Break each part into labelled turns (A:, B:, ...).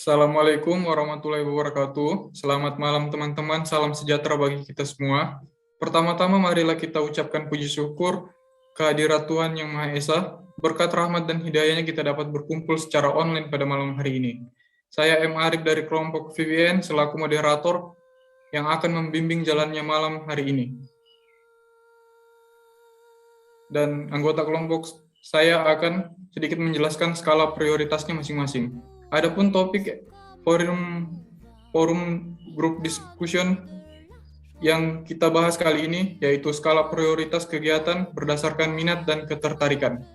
A: Assalamualaikum warahmatullahi wabarakatuh. Selamat malam teman-teman, salam sejahtera bagi kita semua. Pertama-tama marilah kita ucapkan puji syukur kehadirat Tuhan Yang Maha Esa. Berkat rahmat dan hidayahnya kita dapat berkumpul secara online pada malam hari ini. Saya M. Arif dari kelompok VWN selaku moderator yang akan membimbing jalannya malam hari ini. Dan anggota kelompok saya akan sedikit menjelaskan skala prioritasnya masing-masing. Adapun topik forum group discussion yang kita bahas kali ini yaitu skala prioritas kegiatan berdasarkan minat dan ketertarikan.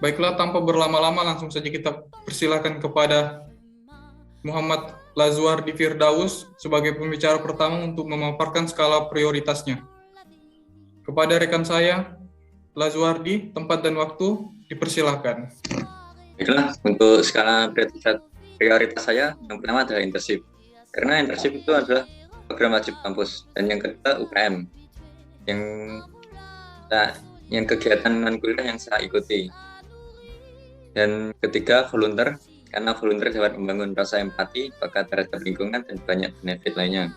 A: Baiklah, tanpa berlama-lama langsung saja kita persilakan kepada Muhammad Lazuardi Firdaus sebagai pembicara pertama untuk memaparkan skala prioritasnya. Kepada rekan saya, Lazuardi, tempat dan waktu dipersilakan.
B: Baiklah, untuk skala prioritas saya, yang pertama adalah internship. Karena internship itu adalah program wajib kampus. Dan yang kedua UKM, yang kegiatan non-kuliah yang saya ikuti. Dan ketiga volunteer, karena volunteer dapat membangun rasa empati, bakat terhadap lingkungan, dan banyak benefit lainnya.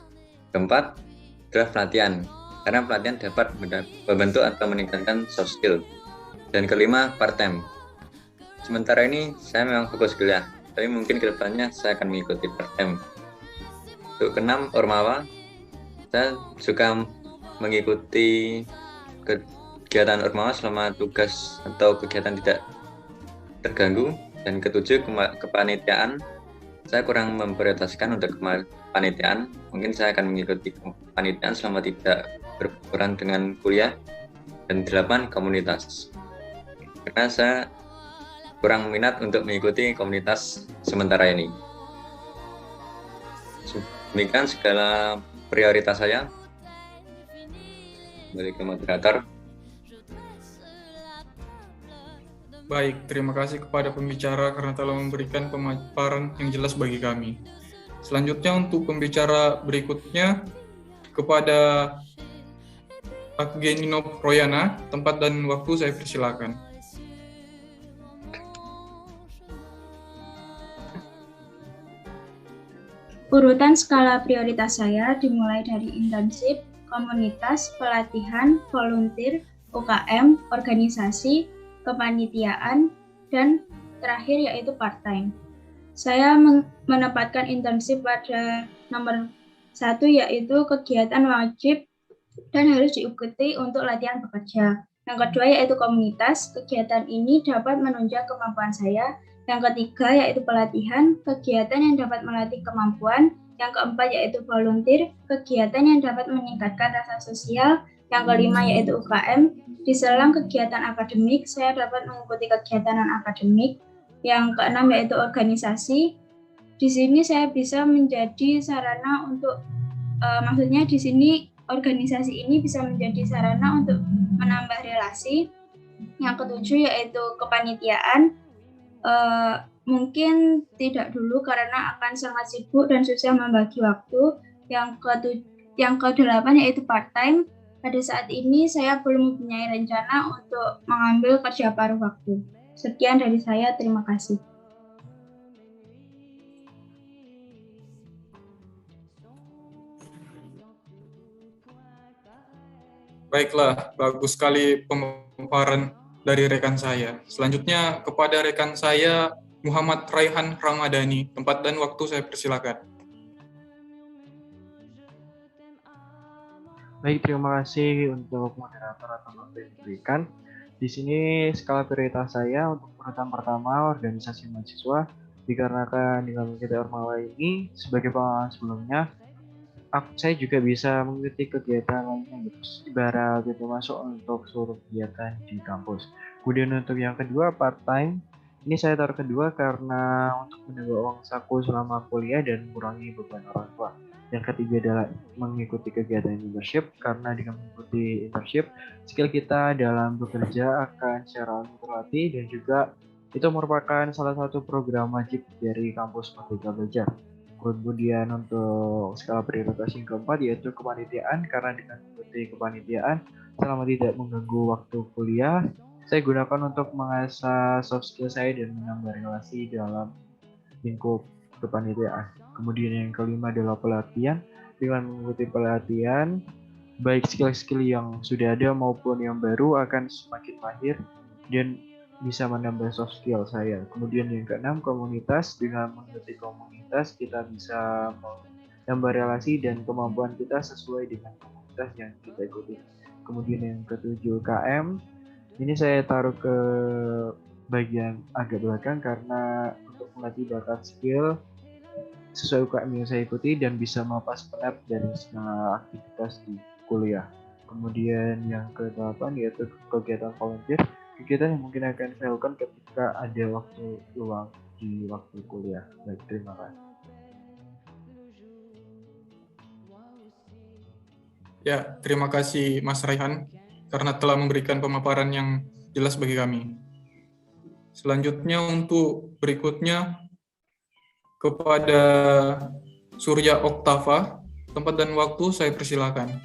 B: Keempat adalah pelatihan, karena pelatihan dapat membentuk atau meningkatkan soft skill. Dan kelima, part-time. Sementara ini saya memang fokus kuliah, tapi mungkin kedepannya saya akan mengikuti part-time. Untuk keenam, Ormawa, saya suka mengikuti kegiatan Ormawa selama tugas atau kegiatan tidak terganggu. Dan ketujuh, kepanitiaan, saya kurang memprioritaskan untuk kepanitiaan. Mungkin saya akan mengikuti kepanitiaan selama tidak berbenturan dengan kuliah. Dan 8, komunitas, karena saya kurang minat untuk mengikuti komunitas sementara ini. Demikian segala prioritas saya. Kembali ke moderator.
A: Baik, terima kasih kepada pembicara karena telah memberikan pemaparan yang jelas bagi kami. Selanjutnya untuk pembicara berikutnya kepada Pak Genino Proyana, tempat dan waktu saya persilakan.
C: Urutan skala prioritas saya dimulai dari internship, komunitas, pelatihan, volunteer, UKM, organisasi, kepanitiaan, dan terakhir yaitu part-time. Saya menempatkan internship pada nomor 1 yaitu kegiatan wajib dan harus diikuti untuk latihan bekerja. Yang kedua yaitu komunitas, kegiatan ini dapat menunjang kemampuan saya. Yang ketiga yaitu pelatihan, kegiatan yang dapat melatih kemampuan. Yang keempat yaitu volunteer, kegiatan yang dapat meningkatkan rasa sosial. Yang kelima yaitu UKM, di selang kegiatan akademik, saya dapat mengikuti kegiatan non-akademik. Yang keenam yaitu organisasi, di sini saya bisa menjadi sarana untuk, maksudnya di sini organisasi ini bisa menjadi sarana untuk menambah relasi. Yang ketujuh yaitu kepanitiaan, mungkin tidak dulu karena akan sangat sibuk dan susah membagi waktu. Yang kedelapan yaitu part-time. Pada saat ini saya belum mempunyai rencana untuk mengambil kerja paruh waktu. Sekian dari saya, terima kasih.
A: Baiklah, bagus sekali pemaparan dari rekan saya. Selanjutnya kepada rekan saya Muhammad Raihan Ramadhani, tempat dan waktu saya persilakan.
D: Baik, terima kasih untuk moderator atau waktu yang diberikan. Di sini skala prioritas saya untuk urutan pertama organisasi mahasiswa, dikarenakan dengan mengikuti Ormawa ini sebagai pengalaman sebelumnya, saya juga bisa mengikuti kegiatan lainnya gitu, ibarat itu masuk untuk seluruh kegiatan di kampus. Kemudian untuk yang kedua part-time, ini saya taruh kedua karena untuk menambah uang saku selama kuliah dan mengurangi beban orang tua. Yang ketiga adalah mengikuti kegiatan internship, karena dengan mengikuti internship, skill kita dalam bekerja akan secara terlatih dan juga itu merupakan salah satu program wajib dari kampus Merdeka Belajar. Kemudian untuk skala prioritas yang keempat yaitu kepanitiaan, karena dengan mengikuti kepanitiaan selama tidak mengganggu waktu kuliah, saya gunakan untuk mengasah soft skill saya dan menambah relasi dalam lingkup kepanitiaan. Kemudian yang kelima adalah pelatihan. Dengan mengikuti pelatihan, baik skill-skill yang sudah ada maupun yang baru akan semakin mahir dan bisa menambah soft skill saya. Kemudian yang keenam, komunitas. Dengan mengikuti komunitas, kita bisa menambah relasi dan kemampuan kita sesuai dengan komunitas yang kita ikuti. Kemudian yang ketujuh, KM. Ini saya taruh ke bagian agak belakang karena untuk melatih bakat skill sesuai UKM yang saya ikuti dan bisa melepas penat dari segala aktivitas di kuliah. Kemudian yang ke-8 yaitu kegiatan volunteer, kegiatan yang mungkin akan saya lakukan ketika ada waktu luang di waktu kuliah. Baik, terima kasih.
A: Ya, terima kasih Mas Raihan karena telah memberikan pemaparan yang jelas bagi kami. Selanjutnya untuk berikutnya kepada Surya Oktava, tempat dan waktu saya persilakan.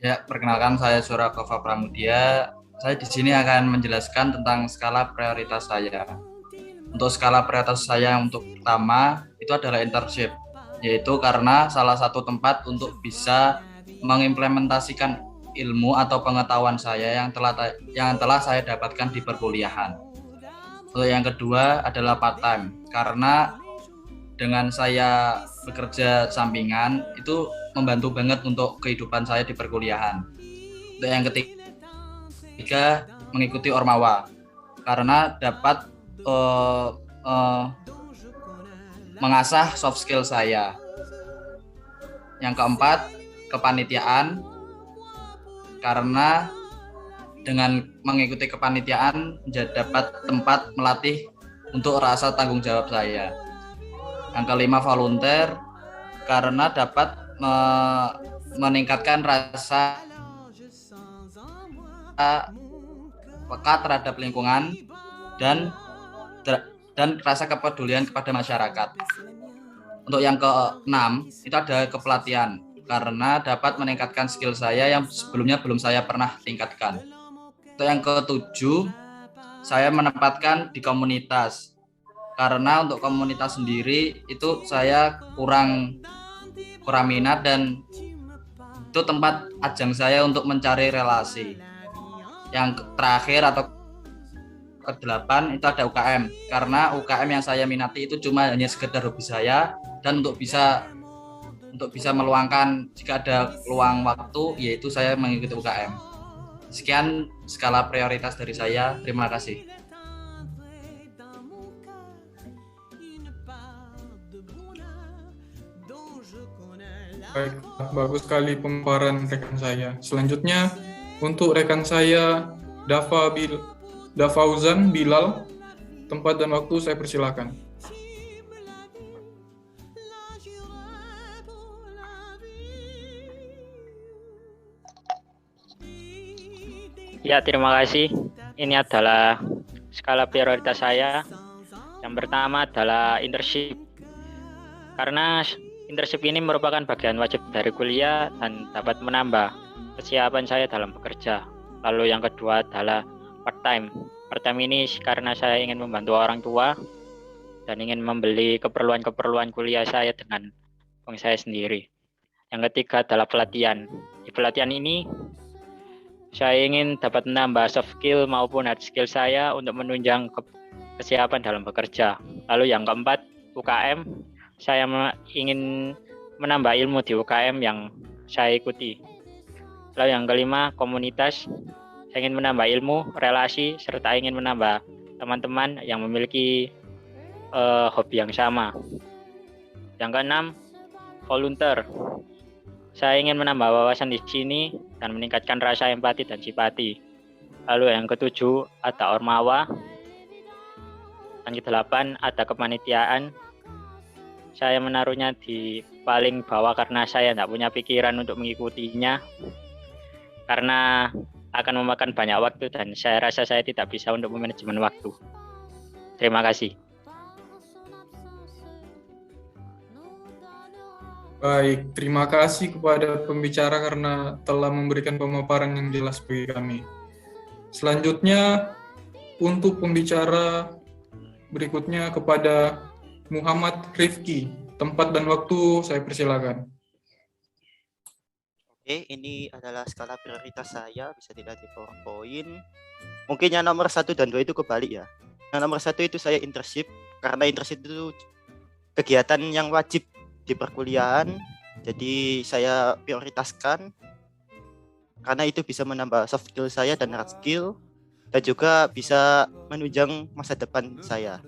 E: Ya, perkenalkan saya Surya Oktava Pramudia. Saya di sini akan menjelaskan tentang skala prioritas saya. Untuk skala prioritas saya yang untuk pertama itu adalah internship, yaitu karena salah satu tempat untuk bisa mengimplementasikan ilmu atau pengetahuan saya yang telah saya dapatkan di perkuliahan. Untuk yang kedua adalah part time, karena dengan saya bekerja sampingan itu membantu banget untuk kehidupan saya di perkuliahan. Untuk yang ketiga mengikuti Ormawa, karena dapat mengasah soft skill saya. Yang keempat, kepanitiaan, karena dengan mengikuti kepanitiaan dapat tempat melatih untuk rasa tanggung jawab saya. Yang kelima, volunteer, karena dapat meningkatkan rasa peka terhadap lingkungan dan rasa kepedulian kepada masyarakat. Untuk yang keenam, itu ada kepelatihan, karena dapat meningkatkan skill saya yang sebelumnya belum saya pernah tingkatkan. Untuk yang ketujuh, saya menempatkan di komunitas, karena untuk komunitas sendiri itu saya kurang minat dan itu tempat ajang saya untuk mencari relasi. Yang terakhir atau ke-8 itu ada UKM, karena UKM yang saya minati itu cuma hanya sekedar hobi saya, dan untuk bisa meluangkan jika ada luang waktu, yaitu saya mengikuti UKM. Sekian skala prioritas dari saya. Terima kasih.
A: Baik, bagus sekali pemaparan rekan saya. Selanjutnya untuk rekan saya Dafauzan Bilal, tempat dan waktu saya persilakan.
F: Ya, terima kasih. Ini adalah skala prioritas saya. Yang pertama adalah internship. Karena internship ini merupakan bagian wajib dari kuliah dan dapat menambah kesiapan saya dalam bekerja. Lalu yang kedua adalah part-time. Part-time ini karena saya ingin membantu orang tua dan ingin membeli keperluan kuliah saya dengan uang saya sendiri. Yang ketiga adalah pelatihan. Di pelatihan ini saya ingin dapat menambah soft skill maupun hard skill saya untuk menunjang kesiapan dalam bekerja. Lalu yang keempat, UKM. Saya ingin menambah ilmu di UKM yang saya ikuti. Lalu yang kelima, komunitas. Saya ingin menambah ilmu, relasi, serta ingin menambah teman-teman yang memiliki hobi yang sama. Yang keenam, volunteer. Saya ingin menambah wawasan di sini dan meningkatkan rasa empati dan simpati. Lalu yang ketujuh ada Ormawa. Yang kedelapan ada kepanitiaan. Saya menaruhnya di paling bawah karena saya tidak punya pikiran untuk mengikutinya. Karena akan memakan banyak waktu dan saya rasa saya tidak bisa untuk manajemen waktu. Terima kasih.
A: Baik, terima kasih kepada pembicara karena telah memberikan pemaparan yang jelas bagi kami. Selanjutnya, untuk pembicara berikutnya kepada Muhammad Rifki. Tempat dan waktu saya persilakan.
G: Oke, ini adalah skala prioritas saya, bisa dilihat di PowerPoint. Mungkin yang nomor 1 dan 2 itu kebalik ya. Yang nomor 1 itu saya internship, karena internship itu kegiatan yang wajib di perkuliahan, jadi saya prioritaskan karena itu bisa menambah soft skill saya dan hard skill, dan juga bisa menunjang masa depan saya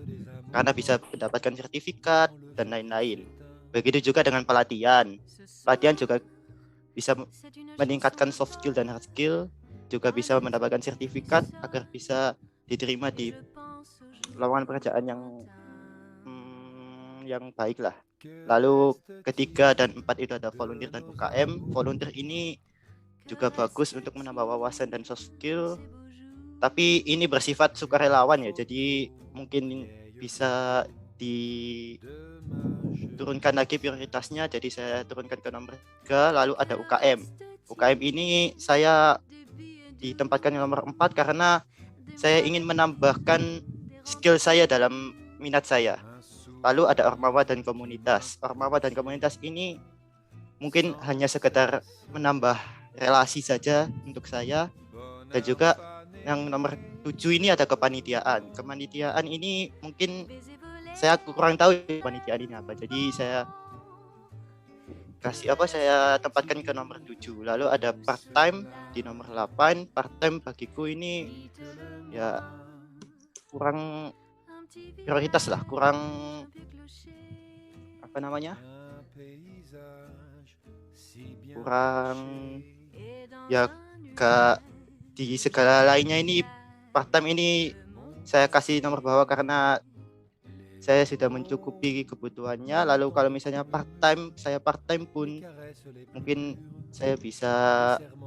G: karena bisa mendapatkan sertifikat dan lain-lain. Begitu juga dengan pelatihan juga bisa meningkatkan soft skill dan hard skill, juga bisa mendapatkan sertifikat agar bisa diterima di lowongan pekerjaan yang baik lah. Lalu ketiga dan 4 itu ada volunteer dan UKM. Volunteer ini juga bagus untuk menambah wawasan dan soft skill, tapi ini bersifat sukarelawan ya, jadi mungkin bisa diturunkan lagi prioritasnya, jadi saya turunkan ke nomor 3. Lalu ada UKM. UKM ini saya ditempatkan di nomor 4 karena saya ingin menambahkan skill saya dalam minat saya. Lalu ada Ormawa dan komunitas. Ormawa dan komunitas ini mungkin hanya sekedar menambah relasi saja untuk saya. Dan juga yang nomor 7 ini ada kepanitiaan. Kepanitiaan ini mungkin saya kurang tahu kepanitiaan ini apa. Jadi saya tempatkan ke nomor 7. Lalu ada part time di nomor 8. Part time bagiku ini ya kurang prioritas lah, kurang ya gak di segala lainnya. Ini part time ini saya kasih nomor bawah karena saya sudah mencukupi kebutuhannya. Lalu kalau misalnya saya part time pun mungkin saya bisa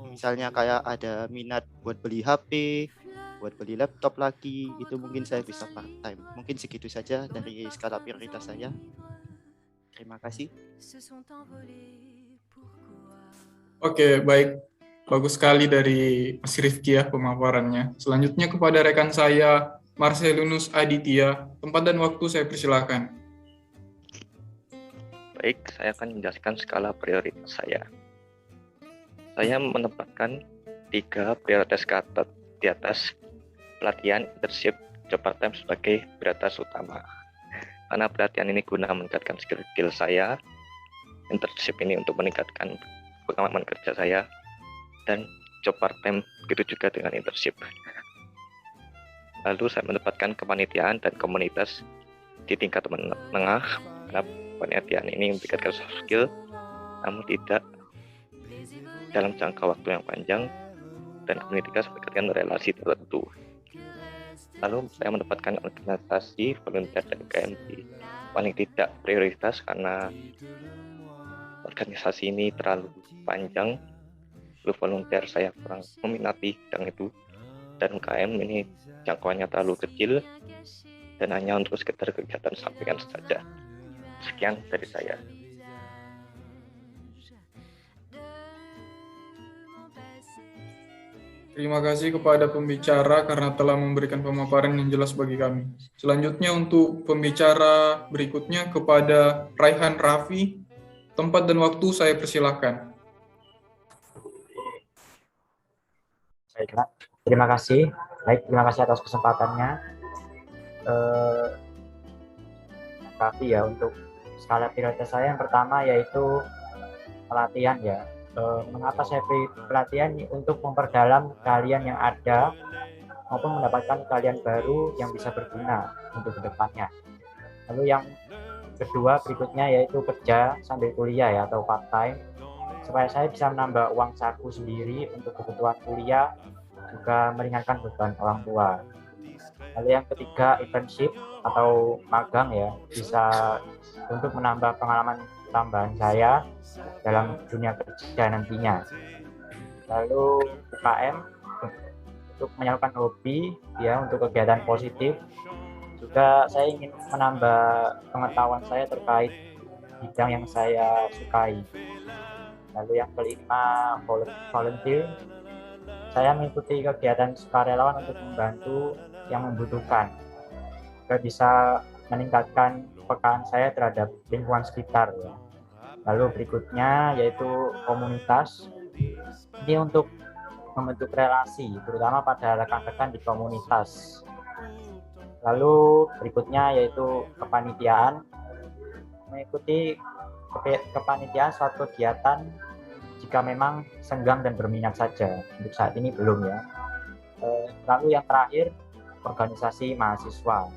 G: misalnya kayak ada minat buat beli HP, buat beli laptop lagi, itu mungkin saya bisa part time. Mungkin segitu saja dari skala prioritas saya. Terima kasih.
A: Oke, baik. Bagus sekali dari Mas Rifki ya pemaparannya. Selanjutnya kepada rekan saya, Marcelinus Aditya. Tempat dan waktu saya persilakan.
H: Baik, saya akan menjelaskan skala prioritas saya. Saya menempatkan 3 prioritas ke atas, di atas pelatihan, internship, job part time sebagai prioritas utama. Karena pelatihan ini guna meningkatkan skill saya, internship ini untuk meningkatkan pengalaman kerja saya, dan job part time begitu juga dengan internship. Lalu saya menempatkan kepanitiaan dan komunitas di tingkat menengah, karena kepanitiaan ini meningkatkan soft skill, namun tidak dalam jangka waktu yang panjang, dan komunitas meningkatkan relasi tertentu. Lalu saya menempatkan organisasi, volunteer, dan UKM di paling tidak prioritas karena organisasi ini terlalu panjang, lalu volunteer saya kurang meminati bidang itu, dan UKM ini jangkauannya terlalu kecil dan hanya untuk sekedar kegiatan sampingan saja. Sekian dari saya.
A: Terima kasih kepada pembicara karena telah memberikan pemaparan yang jelas bagi kami. Selanjutnya untuk pembicara berikutnya kepada Raihan Raffi. Tempat dan waktu saya persilahkan.
I: Baiklah, terima kasih. Baik, terima kasih atas kesempatannya. Raffi ya, untuk skala prioritas saya yang pertama yaitu pelatihan ya. Mengapa saya pilih pelatihan? Untuk memperdalam keahlian yang ada maupun mendapatkan keahlian baru yang bisa berguna untuk kedepannya. Lalu yang kedua berikutnya yaitu kerja sambil kuliah ya, atau part time, supaya saya bisa menambah uang saku sendiri untuk kebutuhan kuliah, juga meringankan beban orang tua. Lalu yang ketiga internship atau magang ya, bisa untuk menambah pengalaman tambahan saya dalam dunia kerja nantinya. Lalu UKM untuk menyalurkan hobi ya, untuk kegiatan positif. Juga saya ingin menambah pengetahuan saya terkait bidang yang saya sukai. Lalu yang kelima volunteer. Saya mengikuti kegiatan sukarelawan untuk membantu yang membutuhkan. juga bisa meningkatkan kepekaan saya terhadap lingkungan sekitar ya. Lalu berikutnya yaitu komunitas. Ini untuk membentuk relasi, terutama pada rekan-rekan di komunitas. Lalu berikutnya yaitu kepanitiaan. Mengikuti kepanitiaan suatu kegiatan jika memang senggang dan berminat saja. Untuk saat ini belum ya. Lalu yang terakhir, organisasi mahasiswa.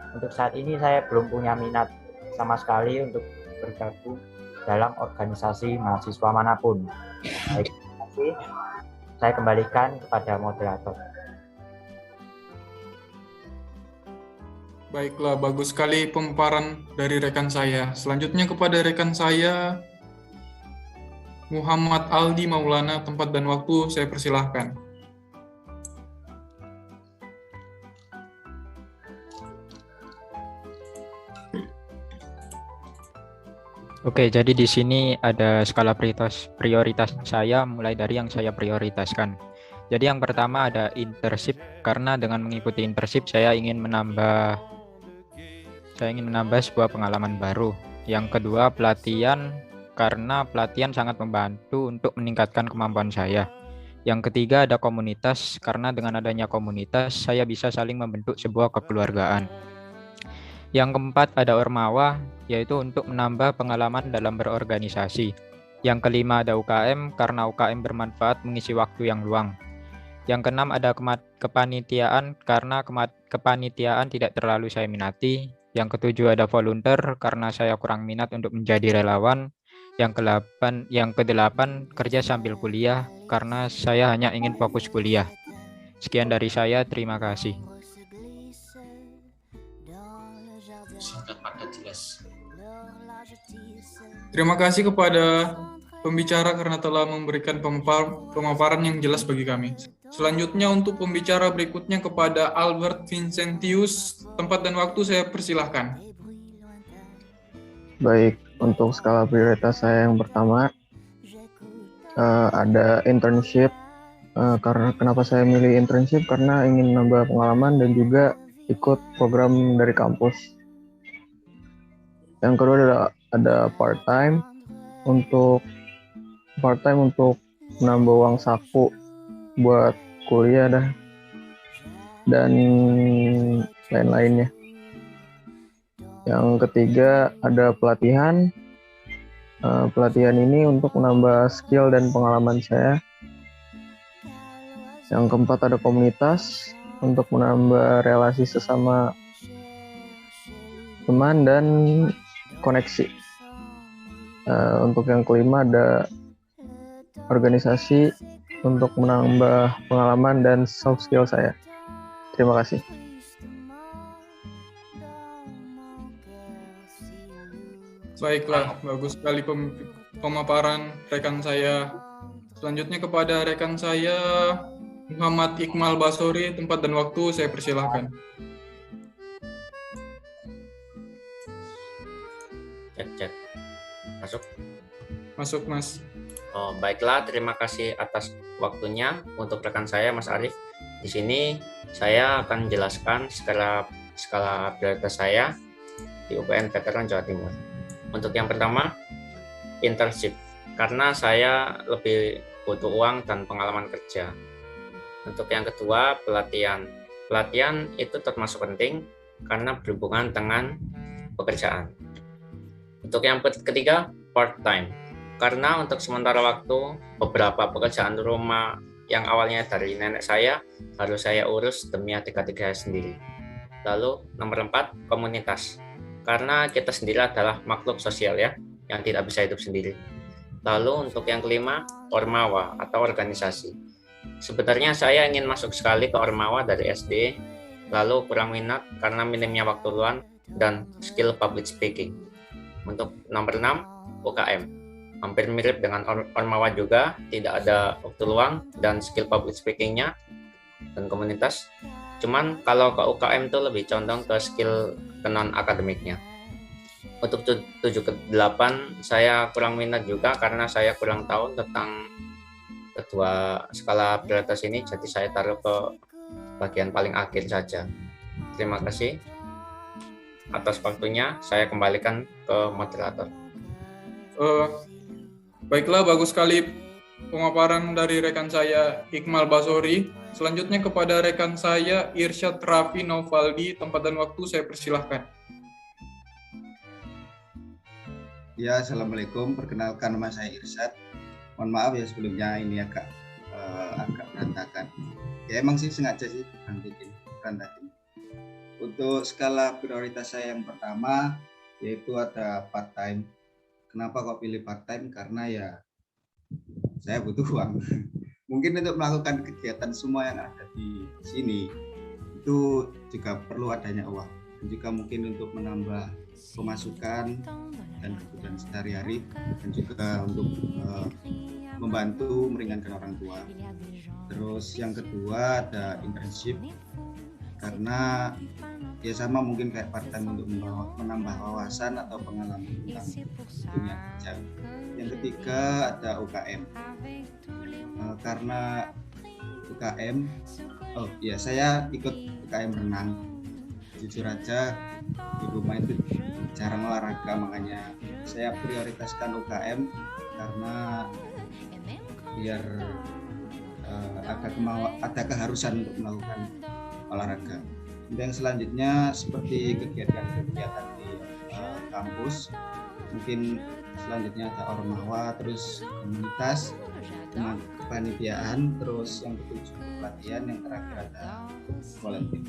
I: Untuk saat ini saya belum punya minat sama sekali untuk bergabung dalam organisasi mahasiswa manapun. Baik, terima kasih. Saya kembalikan kepada moderator.
A: Baiklah, bagus sekali pemaparan dari rekan saya. Selanjutnya kepada rekan saya, Muhammad Aldi Maulana, tempat dan waktu saya persilahkan.
F: Oke, jadi di sini ada skala prioritas saya mulai dari yang saya prioritaskan. Jadi yang pertama ada internship, karena dengan mengikuti internship saya ingin menambah sebuah pengalaman baru. Yang kedua pelatihan, karena pelatihan sangat membantu untuk meningkatkan kemampuan saya. Yang ketiga ada komunitas, karena dengan adanya komunitas saya bisa saling membentuk sebuah kekeluargaan. Yang keempat ada ormawa, yaitu untuk menambah pengalaman dalam berorganisasi. Yang kelima ada UKM, karena UKM bermanfaat mengisi waktu yang luang. Yang keenam ada kepanitiaan, karena kepanitiaan tidak terlalu saya minati. Yang ketujuh ada volunteer, karena saya kurang minat untuk menjadi relawan. Yang kedelapan kerja sambil kuliah, karena saya hanya ingin fokus kuliah. Sekian dari saya, terima kasih.
E: Singkat padat jelas.
A: Terima kasih kepada pembicara karena telah memberikan pemaparan yang jelas bagi kami. Selanjutnya untuk pembicara berikutnya kepada Albert Vincentius, tempat dan waktu saya persilahkan.
J: Baik, untuk skala prioritas saya yang pertama ada internship. Karena kenapa saya milih internship? Karena ingin menambah pengalaman dan juga ikut program dari kampus. Yang kedua ada part-time untuk menambah uang saku buat kuliah dan lain-lainnya. Yang ketiga ada pelatihan. Pelatihan ini untuk menambah skill dan pengalaman saya. Yang keempat ada komunitas untuk menambah relasi sesama teman dan koneksi. Untuk yang kelima ada organisasi untuk menambah pengalaman dan soft skill saya. Terima kasih.
A: Baiklah, bagus sekali pemaparan rekan saya. Selanjutnya kepada rekan saya Muhammad Iqmal Basori, tempat dan waktu saya persilahkan.
K: Cek.
A: Masuk, Mas.
K: Oh, baiklah, terima kasih atas waktunya untuk rekan saya, Mas Arif. Di sini saya akan menjelaskan skala prioritas saya di UPN Veteran Jawa Timur. Untuk yang pertama, internship, karena saya lebih butuh uang dan pengalaman kerja. Untuk yang kedua, pelatihan. Pelatihan itu termasuk penting karena berhubungan dengan pekerjaan. Untuk yang ketiga, part-time. Karena untuk sementara waktu, beberapa pekerjaan rumah yang awalnya dari nenek saya harus saya urus demi adik-adik saya sendiri. Lalu nomor 4, komunitas. Karena kita sendiri adalah makhluk sosial ya, yang tidak bisa hidup sendiri. Lalu untuk yang kelima, ormawa atau organisasi. Sebenarnya saya ingin masuk sekali ke ormawa dari SD, lalu kurang minat karena minimnya waktu luang dan skill public speaking. Untuk nomor 6, UKM. Hampir mirip dengan ormawa juga, tidak ada waktu luang dan skill public speaking-nya dan komunitas. Cuman kalau ke UKM itu lebih condong ke skill non-akademiknya. Untuk 7 ke 8 saya kurang minat juga karena saya kurang tahu tentang kedua skala prioritas ini, jadi saya taruh ke bagian paling akhir saja. Terima kasih. atas waktunya. Saya kembalikan ke moderator.
A: Baiklah, bagus sekali pemaparan dari rekan saya Iqmal Basori. Selanjutnya kepada rekan saya Irsyad Raffi Novaldi, tempat dan waktu saya persilahkan.
L: Ya, Assalamualaikum. Perkenalkan, nama saya Irsyad. Mohon maaf ya sebelumnya ini agak berantakan. Ya emang sih sengaja sih berantakan. Untuk skala prioritas saya yang pertama yaitu ada part-time. Kenapa kok pilih part-time? Karena ya saya butuh uang. Mungkin untuk melakukan kegiatan semua yang ada di sini itu juga perlu adanya uang. Dan juga mungkin untuk menambah pemasukan dan kebutuhan sehari-hari, dan juga untuk membantu meringankan orang tua. Terus yang kedua ada internship, karena ya sama mungkin kayak part-time untuk menambah wawasan atau pengalaman tentang dunia kerja. Yang ketiga ada UKM, karena UKM, saya ikut UKM renang. Jujur aja di rumah itu jarang olahraga, makanya saya prioritaskan UKM karena biar ada keharusan untuk melakukan olahraga. Dan selanjutnya seperti kegiatan-kegiatan di kampus, mungkin selanjutnya ada ormawa, terus komunitas, kepanitiaan, terus yang ketujuh pelatihan, yang terakhir ada volunteer.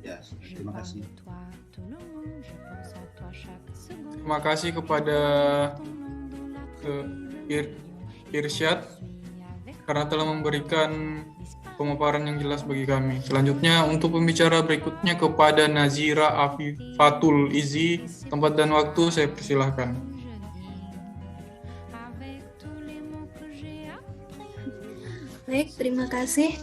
L: Ya, terima kasih.
A: Terima kasih kepada Irsyad karena telah memberikan pemaparan yang jelas bagi kami. Selanjutnya untuk pembicara berikutnya kepada Nazira Afifatul Izi, tempat dan waktu saya persilahkan.
M: Baik, terima kasih.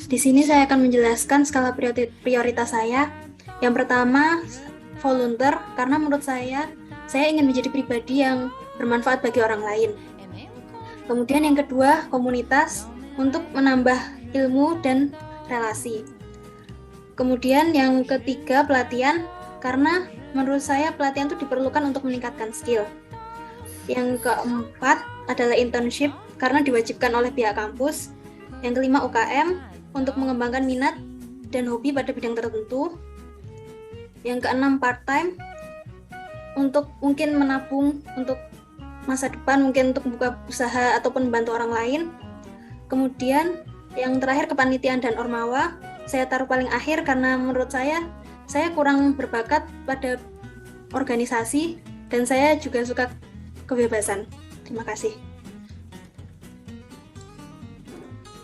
M: Di sini saya akan menjelaskan skala prioritas saya. Yang pertama, volunteer, karena menurut saya ingin menjadi pribadi yang bermanfaat bagi orang lain. Kemudian yang kedua, komunitas, untuk menambah ilmu dan relasi. Kemudian yang ketiga, pelatihan, karena menurut saya pelatihan itu diperlukan untuk meningkatkan skill. Yang keempat adalah internship, karena diwajibkan oleh pihak kampus. Yang kelima, UKM, untuk mengembangkan minat dan hobi pada bidang tertentu. Yang keenam, part-time, untuk mungkin menabung untuk masa depan, mungkin untuk buka usaha ataupun membantu orang lain. Kemudian yang terakhir, kepanitiaan dan ormawa, saya taruh paling akhir karena menurut saya kurang berbakat pada organisasi dan saya juga suka kebebasan. Terima kasih.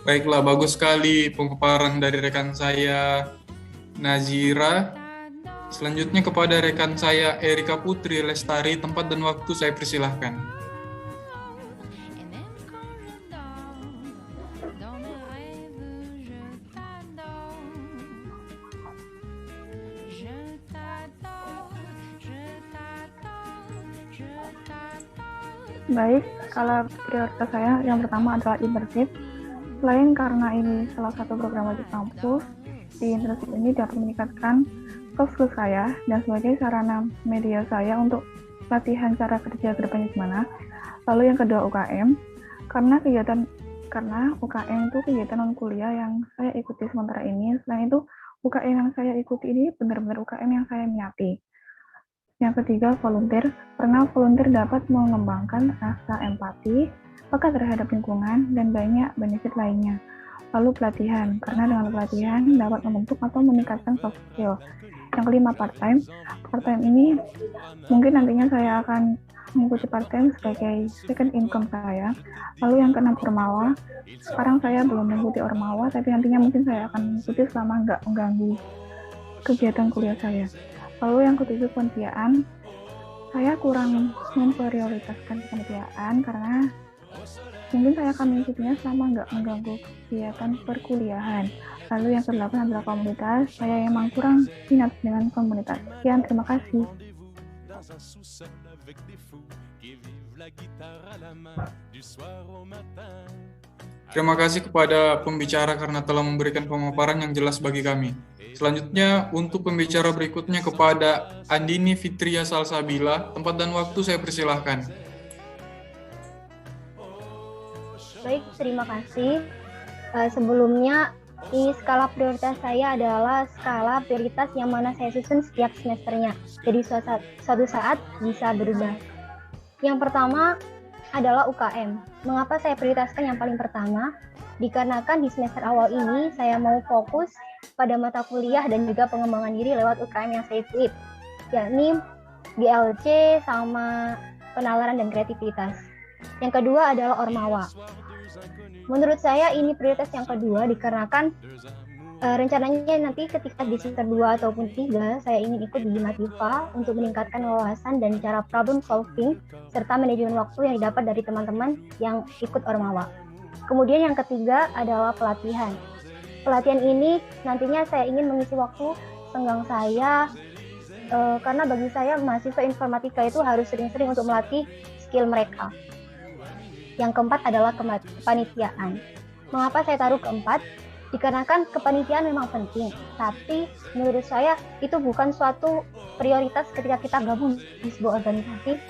A: Baiklah, bagus sekali pemaparan dari rekan saya Nazira. Selanjutnya kepada rekan saya Erika Putri Lestari, tempat dan waktu saya persilahkan.
N: Baik, skala prioritas saya yang pertama adalah internship. Selain karena ini salah satu program wajib kampus, di internship ini dapat meningkatkan soft skill saya dan sebagai sarana media saya untuk latihan cara kerja ke depannya gimana. Lalu yang kedua, UKM, karena UKM itu kegiatan non kuliah yang saya ikuti sementara ini. Selain itu, UKM yang saya ikuti ini benar-benar UKM yang saya minati. Yang ketiga, volunteer, karena volunteer dapat mengembangkan rasa empati, peka terhadap lingkungan, dan banyak benefit lainnya. Lalu pelatihan, karena dengan pelatihan dapat membentuk atau meningkatkan soft skill. Yang kelima, part-time. Part-time ini mungkin nantinya saya akan mengikuti part-time sebagai second income saya. Lalu yang keenam, ormawa. Sekarang saya belum mengikuti ormawa, tapi nantinya mungkin saya akan mengikuti selama nggak mengganggu kegiatan kuliah saya. Lalu yang ketujuh, kepanitiaan. Saya kurang memprioritaskan kepanitiaan karena mungkin saya akan mengikutinya selama nggak mengganggu kegiatan perkuliahan. Lalu yang kedelapan adalah komunitas. Saya emang kurang minat dengan komunitas. Sekian, terima kasih.
A: Terima kasih kepada pembicara karena telah memberikan pemaparan yang jelas bagi kami. Selanjutnya, untuk pembicara berikutnya kepada Andini Fitria Salsabila, tempat dan waktu saya persilahkan.
O: Baik, terima kasih. Sebelumnya, ini skala prioritas saya adalah skala prioritas yang mana saya susun setiap semesternya. Jadi suatu saat bisa berubah. Yang pertama adalah UKM. Mengapa saya prioritaskan yang paling pertama? Dikarenakan di semester awal ini saya mau fokus pada mata kuliah dan juga pengembangan diri lewat UKM yang saya pilih, yakni DLC sama penalaran dan kreativitas. Yang kedua adalah Ormawa. Menurut saya ini prioritas yang kedua dikarenakan rencananya nanti ketika di semester 2 ataupun 3 saya ingin ikut di Mativa untuk meningkatkan wawasan dan cara problem solving serta manajemen waktu yang didapat dari teman-teman yang ikut Ormawa. Kemudian yang ketiga adalah pelatihan. Pelatihan ini nantinya saya ingin mengisi waktu senggang saya karena bagi saya mahasiswa informatika itu harus sering-sering untuk melatih skill mereka. Yang keempat adalah kepanitiaan. Mengapa saya taruh keempat? Dikarenakan kepanitiaan memang penting, tapi menurut saya itu bukan suatu prioritas ketika kita gabung di sebuah organisasi.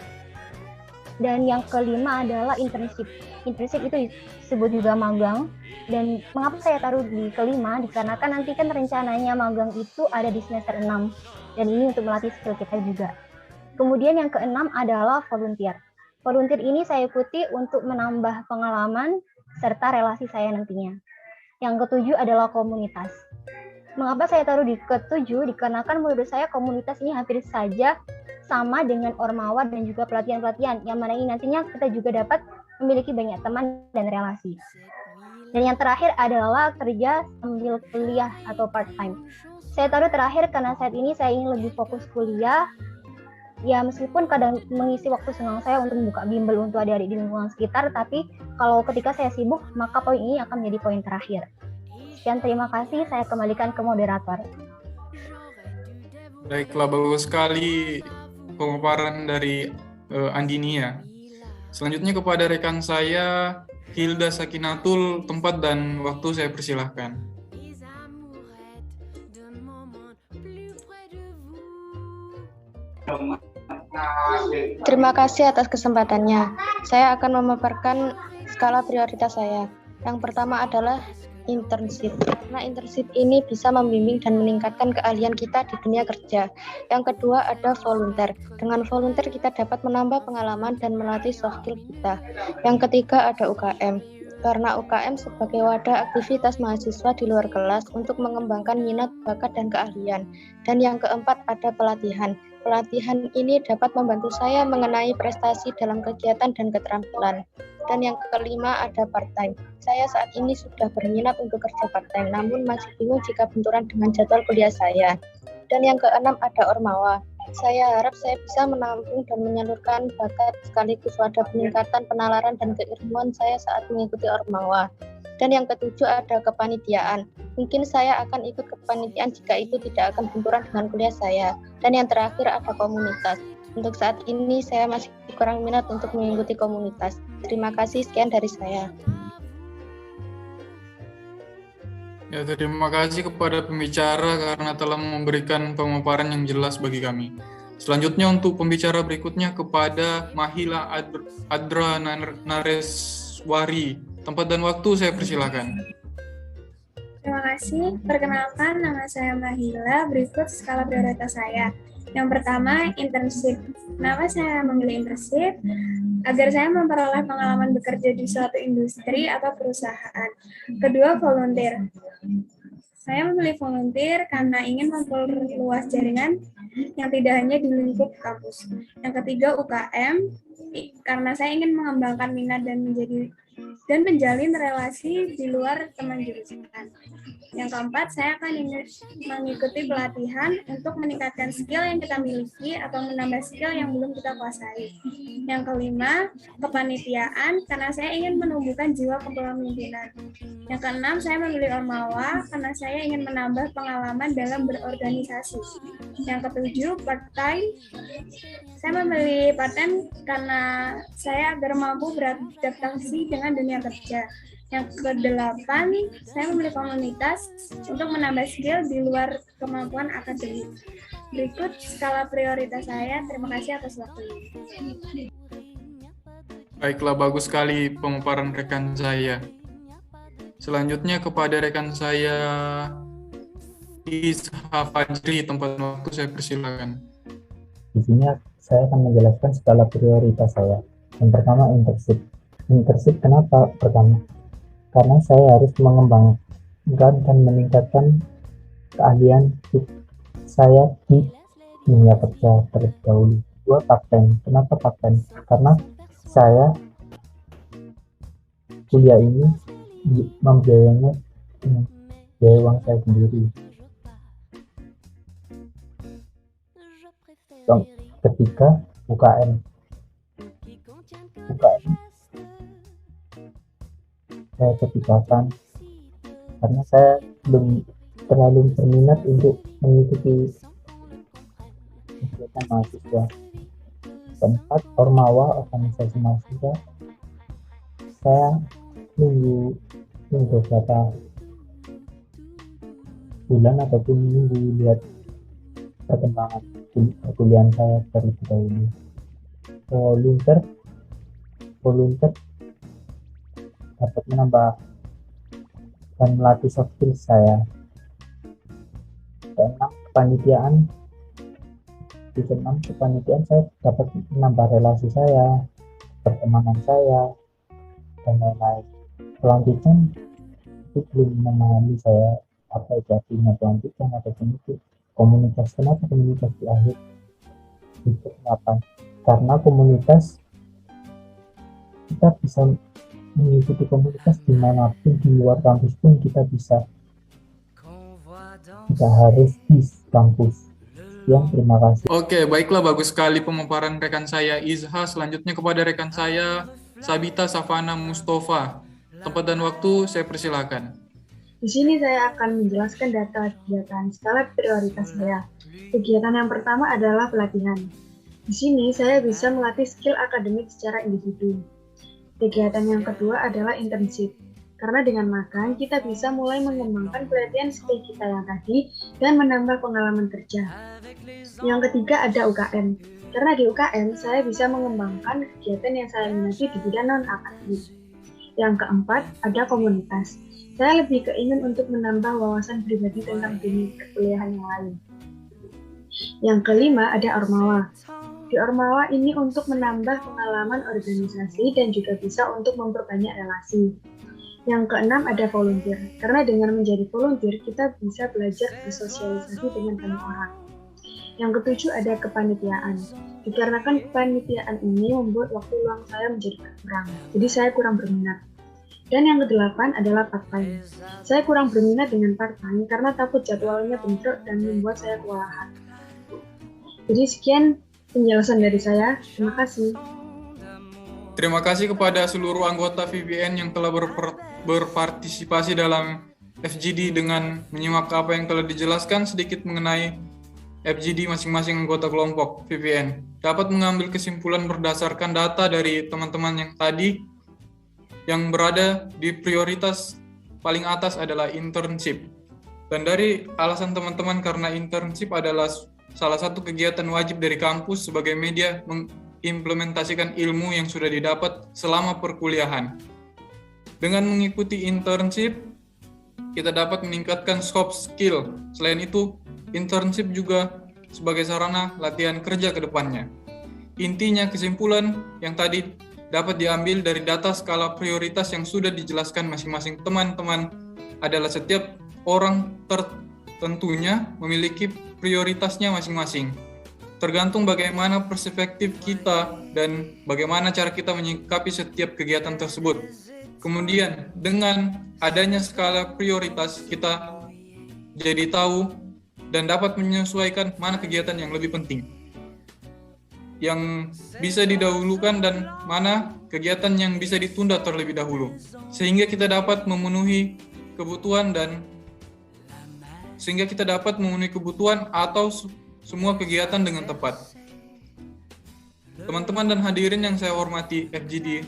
O: Dan yang kelima adalah internship. Internship itu disebut juga magang. Dan mengapa saya taruh di kelima? Dikarenakan nanti kan rencananya magang itu ada di semester 6. Dan ini untuk melatih skill kita juga. Kemudian yang keenam adalah volunteer. Volunteer ini saya ikuti untuk menambah pengalaman serta relasi saya nantinya. Yang ketujuh adalah komunitas. Mengapa saya taruh di ketujuh? Dikarenakan menurut saya komunitas ini hampir saja sama dengan Ormawa dan juga pelatihan-pelatihan, yang mana ini nantinya kita juga dapat memiliki banyak teman dan relasi. Dan yang terakhir adalah kerja sambil kuliah atau part-time. Saya taruh terakhir karena saat ini saya ingin lebih fokus kuliah. Ya meskipun kadang mengisi waktu senggang saya untuk membuka bimbel untuk adik-adik di lingkungan sekitar, tapi kalau ketika saya sibuk, maka poin ini akan menjadi poin terakhir. Sekian, terima kasih. Saya kembalikan ke moderator.
A: Baiklah, bagus sekali pemaparan dari Andini ya. Selanjutnya kepada rekan saya, Hilda Sakinatul, tempat dan waktu saya persilahkan.
P: Terima kasih atas kesempatannya. Saya akan memaparkan skala prioritas saya. Yang pertama adalah internship. Karena internship ini bisa membimbing dan meningkatkan keahlian kita di dunia kerja. Yang kedua ada volunteer. Dengan volunteer kita dapat menambah pengalaman dan melatih soft skill kita. Yang ketiga ada UKM. Karena UKM sebagai wadah aktivitas mahasiswa di luar kelas untuk mengembangkan minat, bakat, dan keahlian. Dan yang keempat ada pelatihan. Pelatihan ini dapat membantu saya mengenai prestasi dalam kegiatan dan keterampilan. Dan yang kelima ada part-time. Saya saat ini sudah berminat untuk kerja part-time, namun masih bingung jika benturan dengan jadwal kuliah saya. Dan yang keenam ada Ormawa. Saya harap saya bisa menampung dan menyalurkan bakat sekaligus wadah peningkatan penalaran dan keilmuan saya saat mengikuti Ormawa. Dan yang ketujuh ada kepanitiaan. Mungkin saya akan ikut kepanitiaan jika itu tidak akan benturan dengan kuliah saya. Dan yang terakhir ada komunitas. Untuk saat ini saya masih kurang minat untuk mengikuti komunitas. Terima kasih, sekian dari saya.
A: Ya, terima kasih kepada pembicara karena telah memberikan pemaparan yang jelas bagi kami. Selanjutnya untuk pembicara berikutnya kepada Mahila Adra Nareswari. Tempat dan waktu saya persilakan.
Q: Terima kasih. Perkenalkan, nama saya Mahila. Berikut skala prioritas saya. Yang pertama, internship. Kenapa saya memilih internship? Agar saya memperoleh pengalaman bekerja di suatu industri atau perusahaan. Kedua, volunteer. Saya memilih volunteer karena ingin memperluas jaringan yang tidak hanya di lingkup kampus. Yang ketiga, UKM. Karena saya ingin mengembangkan minat dan menjalin relasi di luar teman jurusan. Yang keempat, saya akan mengikuti pelatihan untuk meningkatkan skill yang kita miliki atau menambah skill yang belum kita kuasai. Yang kelima, kepanitiaan karena saya ingin menumbuhkan jiwa kepemimpinan. Yang keenam, saya memilih Ormawa karena saya ingin menambah pengalaman dalam berorganisasi. Yang ketujuh, part-time. Saya memilih part-time karena saya agar mampu beradaptasi dengan dunia kerja. Yang kedelapan, saya memilih komunitas untuk menambah skill di luar kemampuan akademik. Berikut skala prioritas saya. Terima kasih atas waktunya.
A: Baiklah, bagus sekali pemaparan rekan saya. Selanjutnya kepada rekan saya Isha Fajri, tempat waktu saya persilakan.
R: Di sini saya akan menjelaskan skala prioritas saya. Yang pertama, internship. Internship kenapa pertama? Karena saya harus mengembangkan dan meningkatkan keahlian saya di dunia kerja terlebih dahulu. Dua, pakten. Kenapa pakten? Karena saya kuliah ini membiayainya dengan biaya uang saya sendiri. Ketiga, UKM. Saya kepikiran karena saya belum terlalu berminat untuk mengikuti kegiatan mahasiswa. Keempat, Ormawa, organisasi mahasiswa. Saya nunggu beberapa bulan ataupun minggu lihat perkembangan perkuliahan saya terlebih dahulu. Volunteer dapat menambah dan melatih soft skills saya. Keenam, kepanitiaan. Di keenam, kepanitiaan saya dapat menambah relasi saya, pertemanan saya, dan lain-lain. Pelantikan itu belum memahami saya apa itu artinya pelantikan ataupun itu komunitas. Kenapa komunitas di akhir? Itu kenapa? Karena komunitas kita bisa mengikuti komunitas dimanapun di luar kampus pun kita bisa. Kita harus di kampus. Terima kasih.
A: Oke, baiklah, bagus sekali pemaparan rekan saya Isha. Selanjutnya kepada rekan saya Sabita Safana Mustafa. Tempat dan waktu saya persilakan.
S: Di sini saya akan menjelaskan data kegiatan skala prioritas saya. Kegiatan yang pertama adalah pelatihan. Di sini saya bisa melatih skill akademik secara individu. Kegiatan yang kedua adalah internship. Karena dengan magang kita bisa mulai mengembangkan pelatihan skill kita yang tadi dan menambah pengalaman kerja. Yang ketiga ada UKM. Karena di UKM saya bisa mengembangkan kegiatan yang saya minati di bidang non-akademik. Yang keempat ada komunitas. Saya lebih keingin untuk menambah wawasan pribadi tentang dunia perkuliahan yang lain. Yang kelima ada Ormawa. Di Ormawa ini untuk menambah pengalaman organisasi dan juga bisa untuk memperbanyak relasi. Yang keenam ada volunteer. Karena dengan menjadi volunteer kita bisa belajar bersosialisasi dengan banyak orang. Yang ketujuh ada kepanitiaan. Dikarenakan kepanitiaan ini membuat waktu luang saya menjadi berkurang. Jadi saya kurang berminat. Dan yang kedelapan adalah part-time. Saya kurang berminat dengan part-time karena takut jadwalnya bentrok dan membuat saya kewalahan. Jadi sekian penjelasan dari saya. Terima kasih.
A: Terima kasih kepada seluruh anggota VBN yang telah berpartisipasi dalam FGD dengan menyimak apa yang telah dijelaskan sedikit mengenai FGD masing-masing anggota kelompok VBN. Dapat mengambil kesimpulan berdasarkan data dari teman-teman yang tadi yang berada di prioritas paling atas adalah internship. Dan dari alasan teman-teman karena internship adalah salah satu kegiatan wajib dari kampus sebagai media mengimplementasikan ilmu yang sudah didapat selama perkuliahan. Dengan mengikuti internship, kita dapat meningkatkan soft skill. Selain itu, internship juga sebagai sarana latihan kerja ke depannya. Intinya kesimpulan yang tadi dapat diambil dari data skala prioritas yang sudah dijelaskan masing-masing teman-teman adalah setiap orang tentunya memiliki prioritasnya masing-masing. Tergantung bagaimana perspektif kita dan bagaimana cara kita menyikapi setiap kegiatan tersebut. Kemudian dengan adanya skala prioritas kita jadi tahu dan dapat menyesuaikan mana kegiatan yang lebih penting, yang bisa didahulukan dan mana kegiatan yang bisa ditunda terlebih dahulu, sehingga kita dapat memenuhi kebutuhan atau semua kegiatan dengan tepat. Teman-teman dan hadirin yang saya hormati FGD,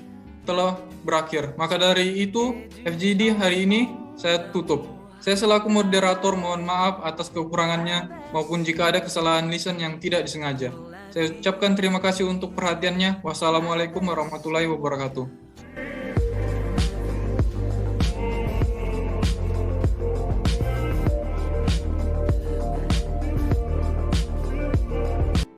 A: telah berakhir. Maka dari itu, FGD hari ini saya tutup. Saya selaku moderator mohon maaf atas kekurangannya maupun jika ada kesalahan lisan yang tidak disengaja. Saya ucapkan terima kasih untuk perhatiannya. Wassalamualaikum warahmatullahi wabarakatuh.